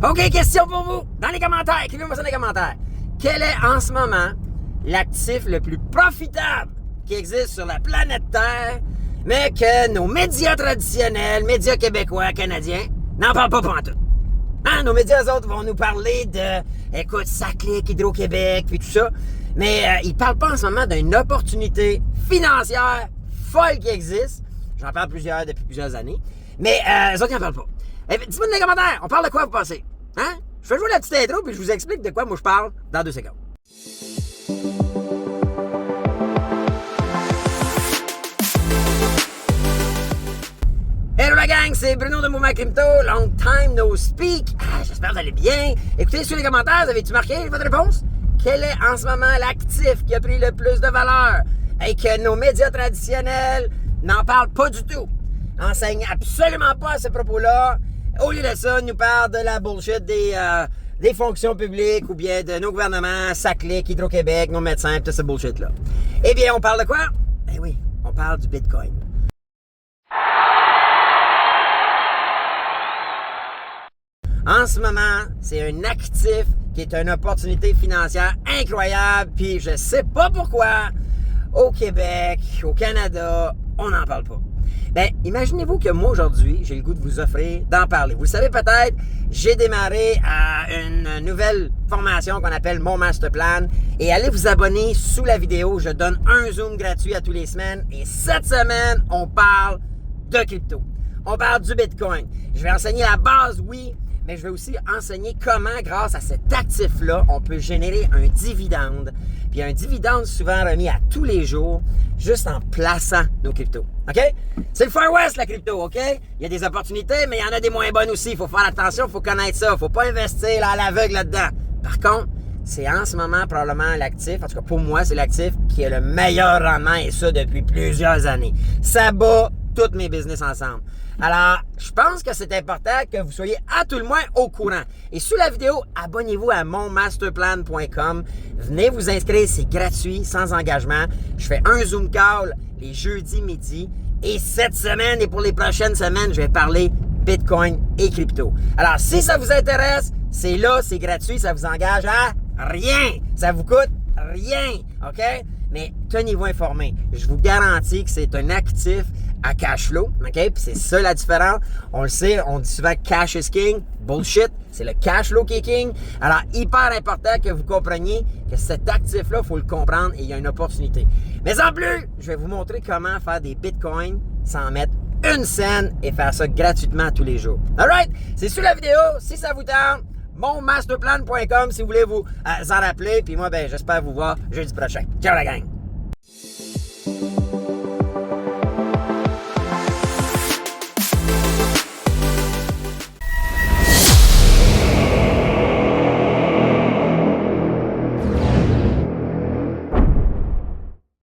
OK, question pour vous. Dans les commentaires, écrivez-moi ça dans les commentaires. Quel est en ce moment l'actif le plus profitable qui existe sur la planète Terre, mais que nos médias traditionnels, médias québécois, canadiens, n'en parlent pas pantoute? Hein? Nos médias, eux autres, vont nous parler de, écoute, SACLIC, Hydro-Québec, puis tout ça. Mais ils parlent pas en ce moment d'une opportunité financière folle qui existe. J'en parle plusieurs depuis plusieurs années. Mais eux autres, ils n'en parlent pas. Eh, dites-moi dans les commentaires, on parle de quoi vous pensez? Hein? Je fais jouer la petite intro, puis je vous explique de quoi moi je parle dans 2 secondes. Hello la gang, c'est Bruno de Mouvement Crypto, long time no speak. J'espère que vous allez bien. Écoutez sur les commentaires, avez-tu marqué votre réponse? Quel est en ce moment l'actif qui a pris le plus de valeur et que nos médias traditionnels n'en parlent pas du tout? Enseignent absolument pas à ce propos-là. Au lieu de ça, ils nous parlent de la bullshit des fonctions publiques ou bien de nos gouvernements, SACLIC, Hydro-Québec, nos médecins, tout ce bullshit-là. Eh bien, on parle de quoi? Eh oui, on parle du Bitcoin. En ce moment, c'est un actif qui est une opportunité financière incroyable, puis je sais pas pourquoi, au Québec, au Canada, on n'en parle pas. Ben, imaginez-vous que moi, aujourd'hui, j'ai le goût de vous offrir d'en parler. Vous le savez peut-être, j'ai démarré à une nouvelle formation qu'on appelle Mon Master Plan, et allez vous abonner sous la vidéo. Je donne un Zoom gratuit à tous les semaines, et cette semaine, on parle de crypto. On parle du Bitcoin. Je vais enseigner la base, oui, mais je vais aussi enseigner comment, grâce à cet actif-là, on peut générer un dividende. Puis un dividende souvent remis à tous les jours, juste en plaçant nos cryptos. OK? C'est le Far West, la crypto, OK? Il y a des opportunités, mais il y en a des moins bonnes aussi. Il faut faire attention, il faut connaître ça. Il ne faut pas investir là, à l'aveugle là-dedans. Par contre, c'est en ce moment probablement l'actif, en tout cas pour moi, c'est l'actif qui a le meilleur rendement, et ça depuis plusieurs années. Ça bat tous mes business ensemble. Alors, je pense que c'est important que vous soyez à tout le moins au courant. Et sous la vidéo, abonnez-vous à monmasterplan.com. Venez vous inscrire, c'est gratuit, sans engagement. Je fais un Zoom call les jeudis midi. Et cette semaine et pour les prochaines semaines, je vais parler Bitcoin et crypto. Alors, si ça vous intéresse, c'est là, c'est gratuit, ça vous engage à rien. Ça vous coûte rien, OK? Mais tenez-vous informés. Je vous garantis que c'est un actif à cash flow, OK? Puis c'est ça la différence. On le sait, on dit souvent cash is king. Bullshit, c'est le cash flow qui est king. Alors, hyper important que vous compreniez que cet actif-là, il faut le comprendre et il y a une opportunité. Mais en plus, je vais vous montrer comment faire des bitcoins sans mettre une scène et faire ça gratuitement tous les jours. Alright? C'est sous la vidéo. Si ça vous tente, monmasterplan.com si vous voulez vous en rappeler. Puis moi, ben, j'espère vous voir jeudi prochain. Ciao la gang!